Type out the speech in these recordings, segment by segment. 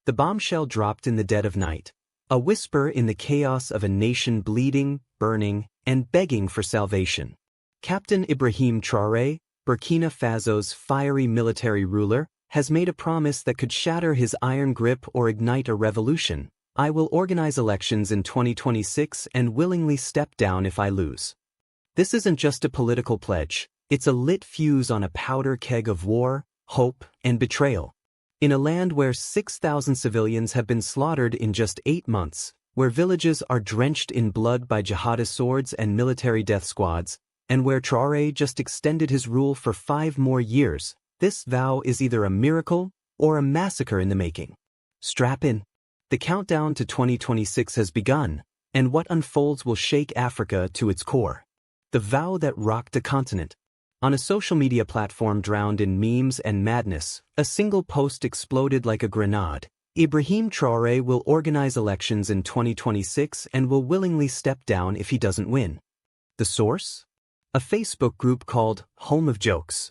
The bombshell dropped in the dead of night. A whisper in the chaos of a nation bleeding, burning, and begging for salvation. Captain Ibrahim Traoré, Burkina Faso's fiery military ruler, has made a promise that could shatter his iron grip or ignite a revolution. I will organize elections in 2026 and willingly step down if I lose. This isn't just a political pledge, it's a lit fuse on a powder keg of war, hope, and betrayal. In a land where 6,000 civilians have been slaughtered in just 8 months, where villages are drenched in blood by jihadist swords and military death squads, and where Traoré just extended his rule for 5 more years, this vow is either a miracle or a massacre in the making. Strap in. The countdown to 2026 has begun, and what unfolds will shake Africa to its core. The vow that rocked a continent. On a social media platform drowned in memes and madness, a single post exploded like a grenade. Ibrahim Traoré will organize elections in 2026 and will willingly step down if he doesn't win. The source? A Facebook group called Home of Jokes.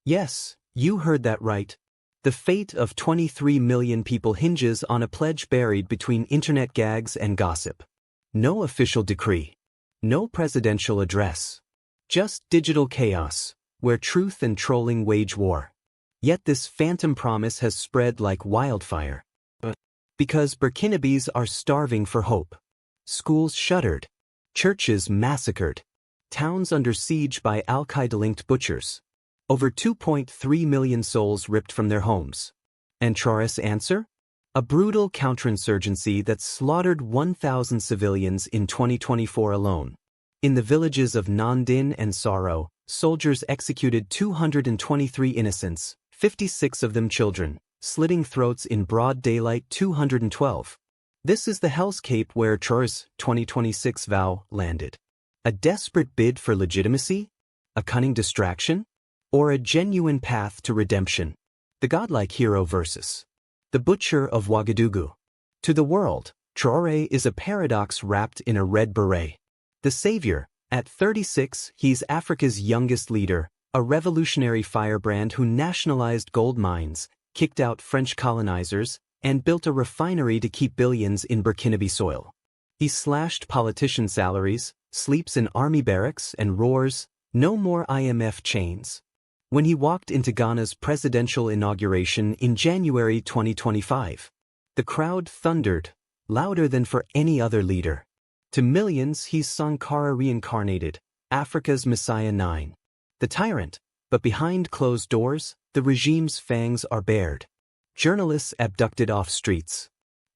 Yes, you heard that right. The fate of 23 million people hinges on a pledge buried between internet gags and gossip. No official decree. No presidential address. Just digital chaos, where truth and trolling wage war. Yet this phantom promise has spread like wildfire. Because Burkinabés are starving for hope. Schools shuttered. Churches massacred. Towns under siege by Al-Qaeda-linked butchers. Over 2.3 million souls ripped from their homes. And Traoré's answer? A brutal counterinsurgency that slaughtered 1,000 civilians in 2024 alone. In the villages of Nandin and Saro, soldiers executed 223 innocents, 56 of them children, slitting throats in broad daylight 212. This is the hellscape where Traoré's 2026 vow landed. A desperate bid for legitimacy? A cunning distraction? Or a genuine path to redemption? The godlike hero versus the butcher of Ouagadougou. To the world, Traoré is a paradox wrapped in a red beret. The savior, at 36, he's Africa's youngest leader, a revolutionary firebrand who nationalized gold mines, kicked out French colonizers, and built a refinery to keep billions in Burkinabe soil. He slashed politician salaries, sleeps in army barracks, and roars, "No more IMF chains." When he walked into Ghana's presidential inauguration in January 2025, the crowd thundered, louder than for any other leader. To millions, he's Sankara reincarnated, Africa's Messiah 9. The tyrant, but behind closed doors, the regime's fangs are bared. Journalists abducted off streets.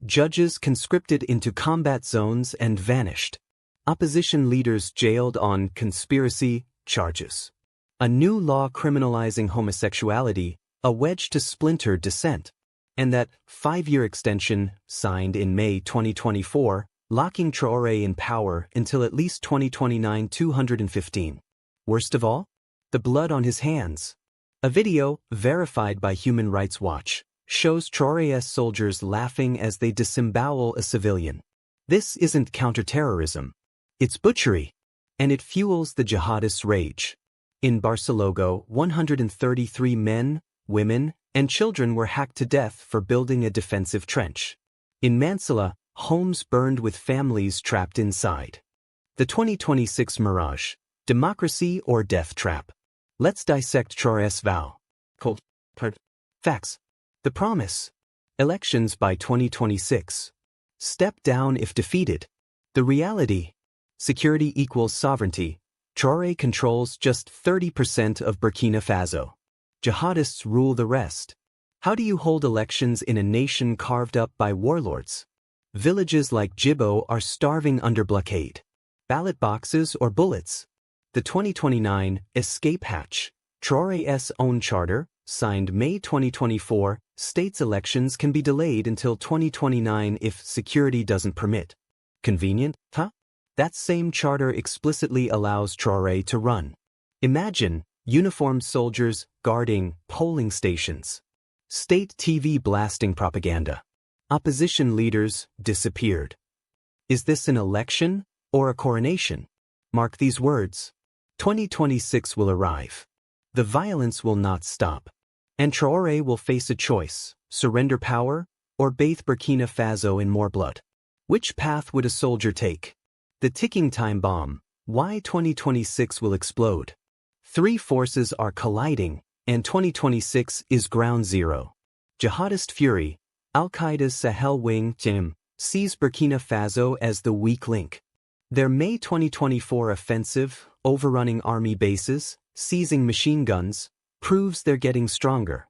Judges conscripted into combat zones and vanished. Opposition leaders jailed on conspiracy charges. A new law criminalizing homosexuality, a wedge to splinter dissent. And that 5-year extension, signed in May 2024, locking Traoré in power until at least 2029-215. Worst of all? The blood on his hands. A video, verified by Human Rights Watch, shows Traoré's soldiers laughing as they disembowel a civilian. This isn't counterterrorism. It's butchery. And it fuels the jihadist's rage. In Barcelona, 133 men, women, and children were hacked to death for building a defensive trench. In Mansilla, homes burned with families trapped inside. The 2026 mirage, democracy or death trap. Let's dissect Traoré's vow. Facts. The promise. Elections by 2026. Step down if defeated. The reality. Security equals sovereignty. Traoré controls just 30% of Burkina Faso. Jihadists rule the rest. How do you hold elections in a nation carved up by warlords? Villages like Djibo are starving under blockade. Ballot boxes or bullets? The 2029 Escape Hatch, Traoré's own charter, signed May 2024, states elections can be delayed until 2029 if security doesn't permit. Convenient, huh? That same charter explicitly allows Traoré to run. Imagine uniformed soldiers guarding polling stations. State TV blasting propaganda. Opposition leaders disappeared. Is this an election or a coronation? Mark these words. 2026 will arrive. The violence will not stop. And Traoré will face a choice: surrender power or bathe Burkina Faso in more blood? Which path would a soldier take? The ticking time bomb. Why 2026 will explode? Three forces are colliding, and 2026 is ground zero. Jihadist fury. Al-Qaeda's Sahel wing, JIM, sees Burkina Faso as the weak link. Their May 2024 offensive, overrunning army bases, seizing machine guns, proves they're getting stronger.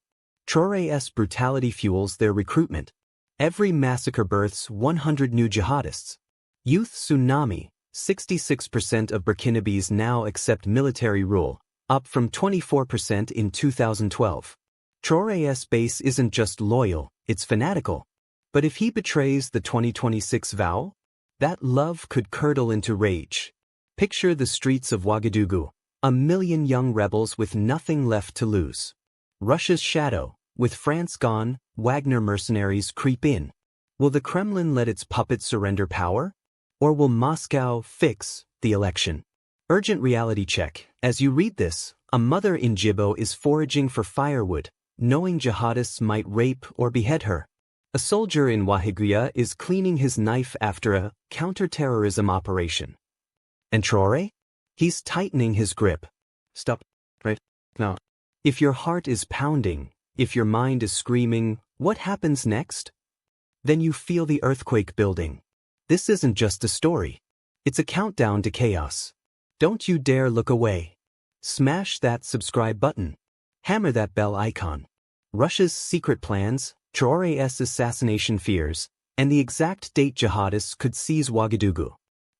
Traoré's brutality fuels their recruitment. Every massacre births 100 new jihadists. Youth tsunami. 66% of Burkinabés now accept military rule, up from 24% in 2012. Traoré's base isn't just loyal, it's fanatical. But if he betrays the 2026 vow, that love could curdle into rage. Picture the streets of Ouagadougou, 1 million young rebels with nothing left to lose. Russia's shadow, with France gone, Wagner mercenaries creep in. Will the Kremlin let its puppets surrender power? Or will Moscow fix the election? Urgent reality check. As you read this, a mother in Djibo is foraging for firewood, knowing jihadists might rape or behead her. A soldier in Ouagadougou is cleaning his knife after a counter-terrorism operation. And Traoré? He's tightening his grip. Stop. Right now. If your heart is pounding, if your mind is screaming, what happens next? Then you feel the earthquake building. This isn't just a story. It's a countdown to chaos. Don't you dare look away. Smash that subscribe button. Hammer that bell icon. Russia's secret plans, Traoré's assassination fears, and the exact date jihadists could seize Ouagadougou.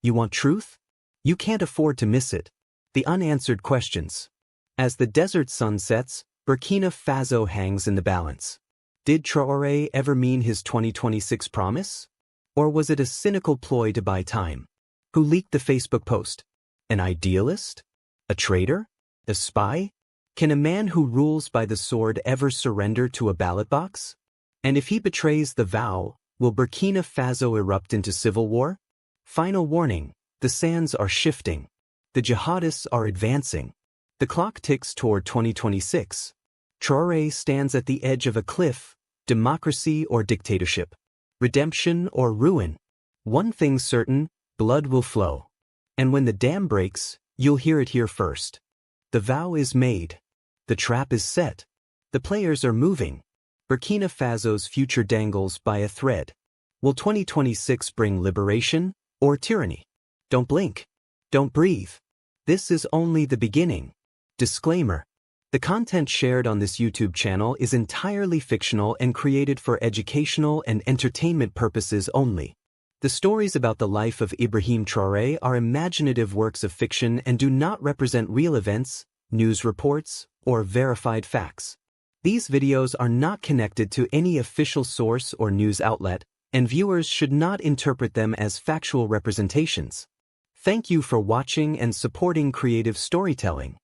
You want truth? You can't afford to miss it. The unanswered questions. As the desert sun sets, Burkina Faso hangs in the balance. Did Traoré ever mean his 2026 promise? Or was it a cynical ploy to buy time? Who leaked the Facebook post? An idealist? A traitor? A spy? Can a man who rules by the sword ever surrender to a ballot box? And if he betrays the vow, will Burkina Faso erupt into civil war? Final warning, the sands are shifting. The jihadists are advancing. The clock ticks toward 2026. Traoré stands at the edge of a cliff, democracy or dictatorship, redemption or ruin. One thing's certain, blood will flow. And when the dam breaks, you'll hear it here first. The vow is made. The trap is set. The players are moving. Burkina Faso's future dangles by a thread. Will 2026 bring liberation or tyranny? Don't blink. Don't breathe. This is only the beginning. Disclaimer. The content shared on this YouTube channel is entirely fictional and created for educational and entertainment purposes only. The stories about the life of Ibrahim Traoré are imaginative works of fiction and do not represent real events, news reports, or verified facts. These videos are not connected to any official source or news outlet, and viewers should not interpret them as factual representations. Thank you for watching and supporting creative storytelling.